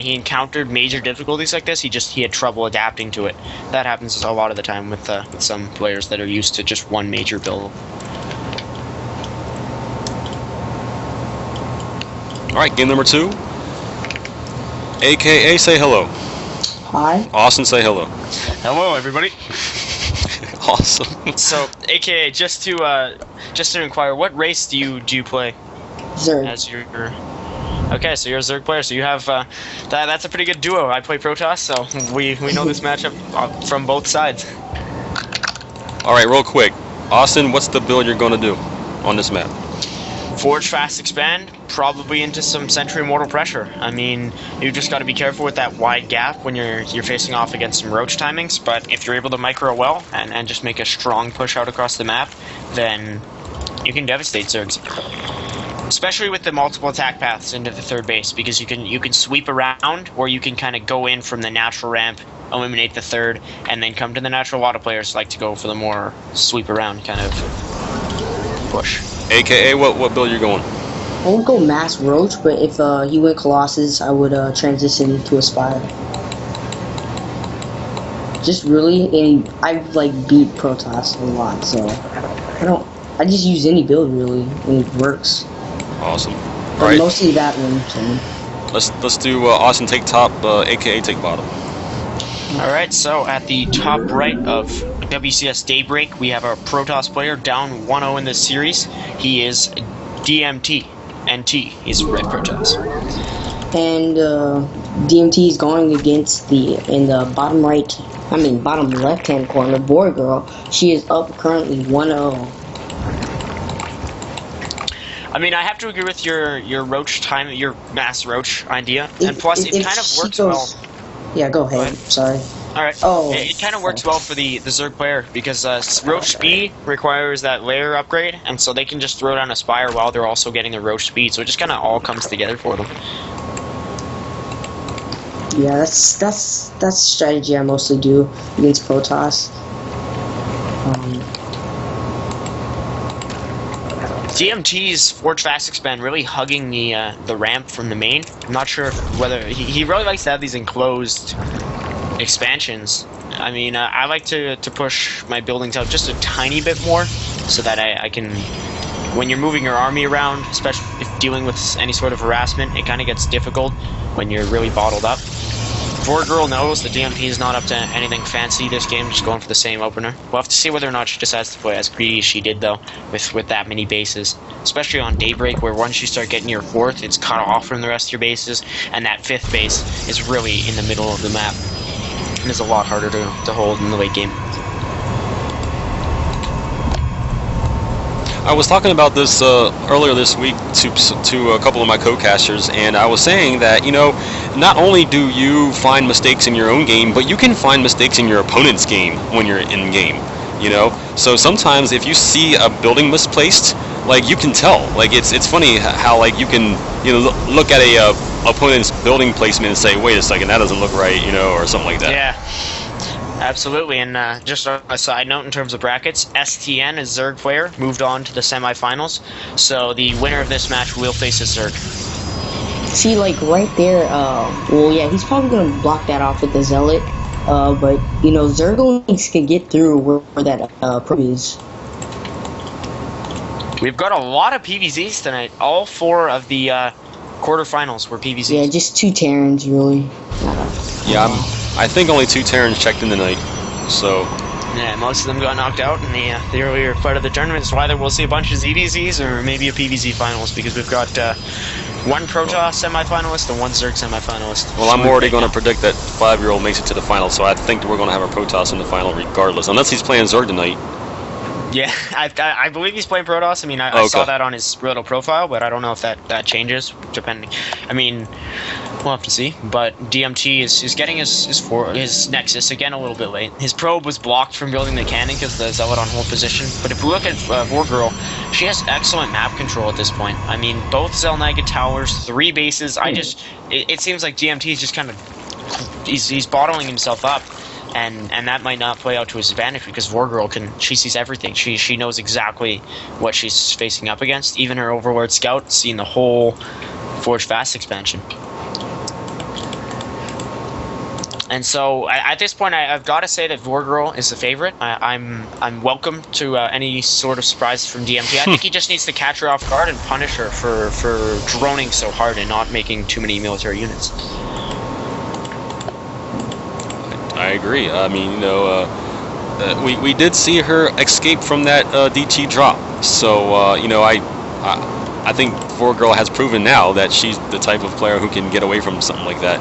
he encountered major difficulties like this, he had trouble adapting to it. That happens a lot of the time with some players that are used to just one major build. All right, game number 2. AKA, say hello. Hi. Austin, say hello. Hello, everybody. Awesome. So, AKA, just to inquire, what race do you play? Zerg. As your Okay, so you're a Zerg player, so you have that's a pretty good duo. I play Protoss, so we know this matchup from both sides. All right, real quick, Austin, what's the build you're going to do on this map? Forge, fast, expand, probably into some Sentry Mortal Pressure. I mean, you just got to be careful with that wide gap when you're facing off against some roach timings, but if you're able to micro well and just make a strong push out across the map, then you can devastate Zergs. Especially with the multiple attack paths into the third base, because you can sweep around, or you can kind of go in from the natural ramp, eliminate the third, and then come to the natural. A lot of players like to go for the more sweep around kind of push. AKA, what build you're going? I won't go Mass Roach, but if he went Colossus, I would transition to Aspire. Just really, and I like beat Protoss a lot, so I just use any build really, and it works. Awesome. But All right. mostly that one. So. Let's do Austin take top, AKA take bottom. Alright, so at the top right of WCS Daybreak, we have our Protoss player down 1-0 in this series. He is DMTNT. He's Red Protoss. And DMT is going against in the bottom left hand corner, VorGirl. She is up currently 1-0. I mean, I have to agree with your roach time, your mass roach idea, and plus it kind of works well. Yeah, go ahead. Sorry. All right. Oh, it kind of works well for the Zerg player because roach speed requires that layer upgrade, and so they can just throw down a spire while they're also getting the roach speed. So it just kind of all comes together for them. Yeah, that's the strategy I mostly do against Protoss. DMT's Forge Fast Expand really hugging the ramp from the main. I'm not sure whether he really likes to have these enclosed expansions. I mean, I like to push my buildings out just a tiny bit more so that I can, when you're moving your army around, especially if dealing with any sort of harassment, it kind of gets difficult when you're really bottled up. VorGirl knows the DMT is not up to anything fancy this game, just going for the same opener. We'll have to see whether or not she decides to play as greedy as she did, though, with that many bases. Especially on Daybreak, where once you start getting your fourth, it's cut off from the rest of your bases, and that fifth base is really in the middle of the map. And it's a lot harder to hold in the late game. I was talking about this earlier this week to a couple of my co-casters, and I was saying that, you know, not only do you find mistakes in your own game, but you can find mistakes in your opponent's game when you're in game, you know? So sometimes if you see a building misplaced, like, you can tell. Like, it's funny how, like, you can, you know, look at a opponent's building placement and say, wait a second, that doesn't look right, you know, or something like that. Yeah. Absolutely, and just a side note in terms of brackets, STN, a Zerg player, moved on to the semifinals, so the winner of this match will face a Zerg. See, like, right there, well, yeah, he's probably going to block that off with the Zealot, but, you know, Zerglings can get through where that pro is. We've got a lot of PVZs tonight. All 4 of the quarterfinals were PVZs. Yeah, just 2 Terrans, really. Yeah, I think only 2 Terrans checked in tonight, so... Yeah, most of them got knocked out in the earlier part of the tournament. That's why we'll see a bunch of ZVZs or maybe a PVZ finals, because we've got 1 Protoss semifinalist and 1 Zerg semifinalist. Well, I'm already going to predict that 5-year-old makes it to the final, so I think we're going to have a Protoss in the final regardless, unless he's playing Zerg tonight. Yeah, I believe he's playing Protoss. I mean, I saw that on his little profile, but I don't know if that changes, depending. I mean, we'll have to see. But DMT is getting his Nexus again a little bit late. His probe was blocked from building the cannon because the Zealot on hold position. But if we look at VorGirl, she has excellent map control at this point. I mean, both Zelnaga towers, 3 bases. It seems like DMT is just kind of he's bottling himself up. And that might not play out to his advantage because VorGirl she sees everything. She knows exactly what she's facing up against. Even her Overlord Scout seeing the whole Forge Fast expansion. And so at this point, I've got to say that VorGirl is the favorite. I'm welcome to any sort of surprise from DMT. I think he just needs to catch her off guard and punish her for droning so hard and not making too many military units. I agree. I mean, you know, we did see her escape from that DT drop. So, you know, I think VorGirl has proven now that she's the type of player who can get away from something like that.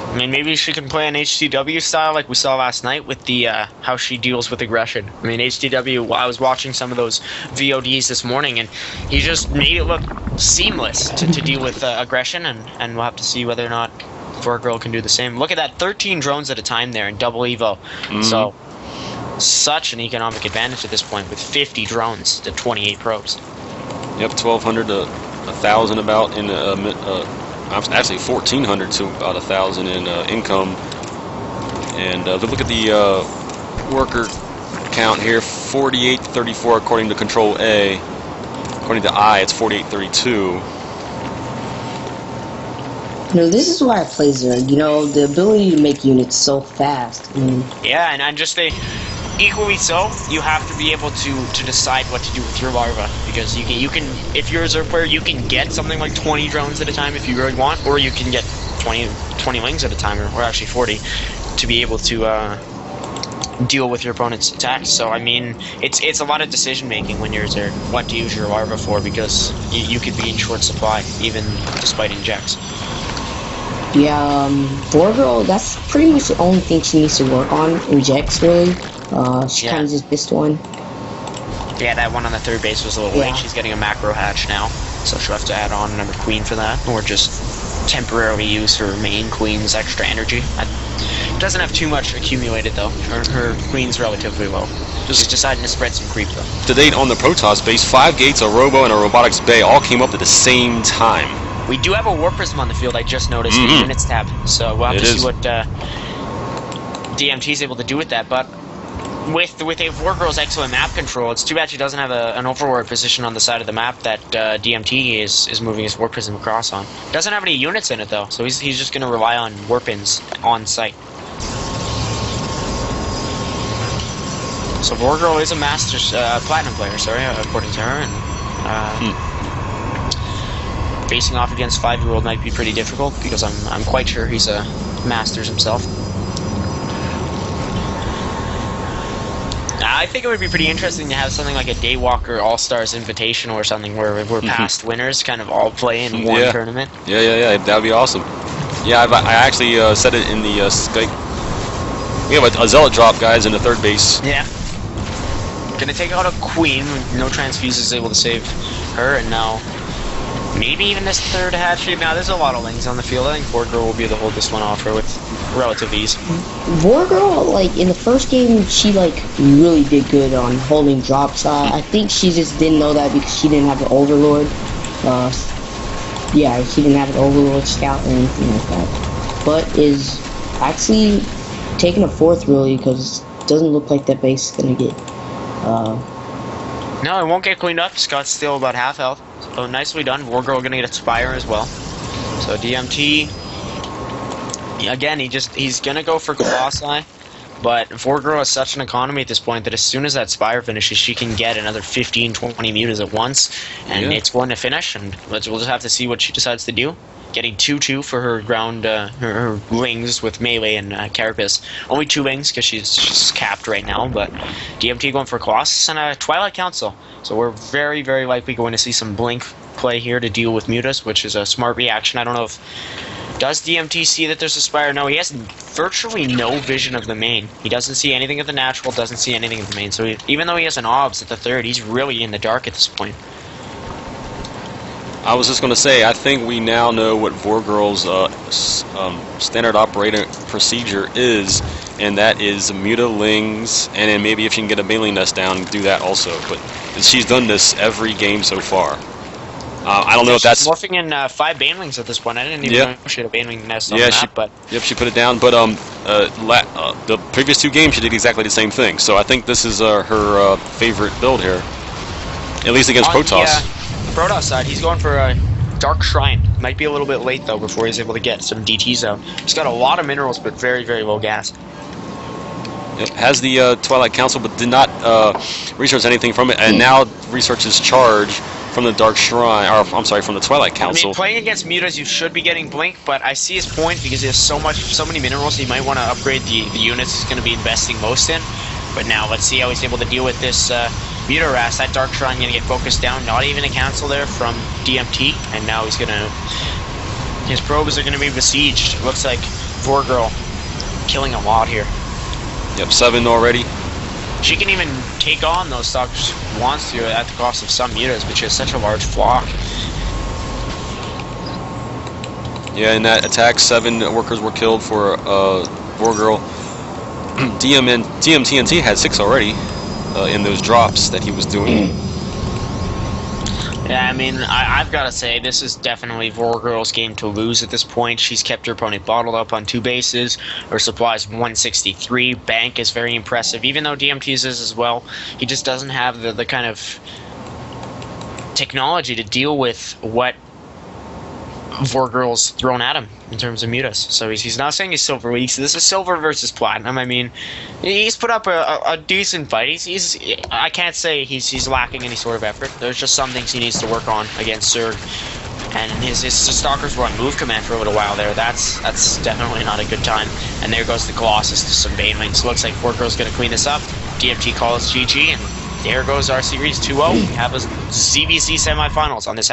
I mean, maybe she can play an HTW style like we saw last night with the how she deals with aggression. I mean, HTW, I was watching some of those VODs this morning, and he just made it look seamless to deal with aggression, and we'll have to see whether or not VorGirl can do the same. Look at that, 13 drones at a time there in double Evo. So, such an economic advantage at this point with 50 drones to 28 probes. Yep, 1,200 to 1,000 about in actually 1,400 to about 1,000 in income. And look at the worker count here, 4834 according to Control A. According to I, it's 4832. You know, this is why I play Zerg. You know, the ability to make units so fast. I mean, yeah, and just equally so, you have to be able to decide what to do with your larva, because you can if you're a Zerg player, you can get something like 20 drones at a time if you really want, or you can get 20 wings at a time, or actually 40, to be able to deal with your opponent's attacks. So I mean, it's a lot of decision making when you're Zerg, what to use your larva for, because you could be in short supply even despite injects. yeah, VorGirl, that's pretty much the only thing she needs to work on. Injects, really. She kind of just missed one. Yeah, that one on the third base was a little late. She's getting a macro hatch now, so she'll have to add on another queen for that, or just temporarily use her main queen's extra energy. Doesn't have too much accumulated though. Her queen's relatively low. Just deciding to spread some creep though. To date on the Protoss base, 5 gates, a robo, and a robotics bay all came up at the same time. We do have a War Prism on the field, I just noticed, in the units tab. So we'll have to see what DMT is able to do with that. But with a VorGirl's excellent map control, it's too bad she doesn't have an overlord position on the side of the map that DMT is moving his War Prism across on. Doesn't have any units in it though, so he's just going to rely on warpins on site. So VorGirl is a Masters Platinum player, sorry, according to her, and facing off against 5-year-old might be pretty difficult, because I'm quite sure he's a Masters himself. I think it would be pretty interesting to have something like a DayWalker All-Stars Invitational or something where past winners kind of all play in one tournament. Yeah, that would be awesome. Yeah, I actually said it in the Skype. We have a Zealot drop, guys, in the third base. Yeah. Gonna take out a queen. No transfuse is able to save her, and now maybe even this third hatch. Now there's a lot of lings on the field. I think VorGirl will be able to hold this one off her with relative ease. VorGirl, like, in the first game, she, like, really did good on holding drops. I think she just didn't know that because she didn't have an Overlord. Yeah, she didn't have an Overlord scout or anything like that. But is actually taking a fourth, really, because it doesn't look like that base is going to get... No, it won't get cleaned up. Scott's still about half health. So nicely done. VorGirl gonna get a Spire as well. So DMT, again, he's gonna go for Colossi, but VorGirl has such an economy at this point that as soon as that Spire finishes, she can get another 15, 20 mutas at once, and it's going to finish. And we'll just have to see what she decides to do. Getting 2-2 for her ground, her wings with melee and Carapace. Only 2 wings because she's capped right now, but DMT going for Colossus and a Twilight Council. So we're very, very likely going to see some Blink play here to deal with mutas, which is a smart reaction. I don't know if... Does DMT see that there's a Spire? No, he has virtually no vision of the main. He doesn't see anything of the natural, doesn't see anything of the main. So even though he has an OBS at the third, he's really in the dark at this point. I was just going to say, I think we now know what VorGirl's standard operating procedure is, and that is muta lings, and then maybe if she can get a Baneling Nest down, do that also. But she's done this every game so far. I don't know if that's... morphing in 5 Banelings at this point. I didn't even know she had a Baneling Nest on the map, but... Yep, she put it down, but the previous 2 games she did exactly the same thing. So I think this is her favorite build here, at least against Protoss. Protoss side, he's going for Dark Shrine. Might be a little bit late, though, before he's able to get some DTs out. He's got a lot of minerals, but very, very low gas. Yep, has the Twilight Council, but did not research anything from it, and now researches charge from the Dark Shrine, or I'm sorry, from the Twilight Council. I mean, playing against Mutas, you should be getting Blink, but I see his point because he has so many minerals. He might want to upgrade the units he's going to be investing most in. But now let's see how he's able to deal with this Muta Rast. That Dark Shrine going to get focused down. Not even a cancel there from DMT, and now he's going to. His probes are going to be besieged. Looks like VorGirl killing a lot here. Yep, 7 already. She can even take on those stocks she wants to at the cost of some mutas, but she has such a large flock. Yeah, in that attack, 7 workers were killed for VorGirl. DMTNT had 6 already in those drops that he was doing. Yeah, I mean, I've got to say, this is definitely VorGirl's game to lose at this point. She's kept her opponent bottled up on 2 bases. Her supply is 163. Bank is very impressive, even though DMT's is as well. He just doesn't have the kind of technology to deal with what VorGirl's thrown at him in terms of mutas. So he's not saying he's silver weak. So this is silver versus platinum. I mean, he's put up a decent fight. I can't say he's lacking any sort of effort. There's just some things he needs to work on against Zerg. And his stalkers were on move command for a little while there. That's definitely not a good time. And there goes the Colossus to some Banelings. Looks like VorGirl's going to clean this up. DMT calls GG, and there goes our series 2-0. We have a ZVC semifinals on this half.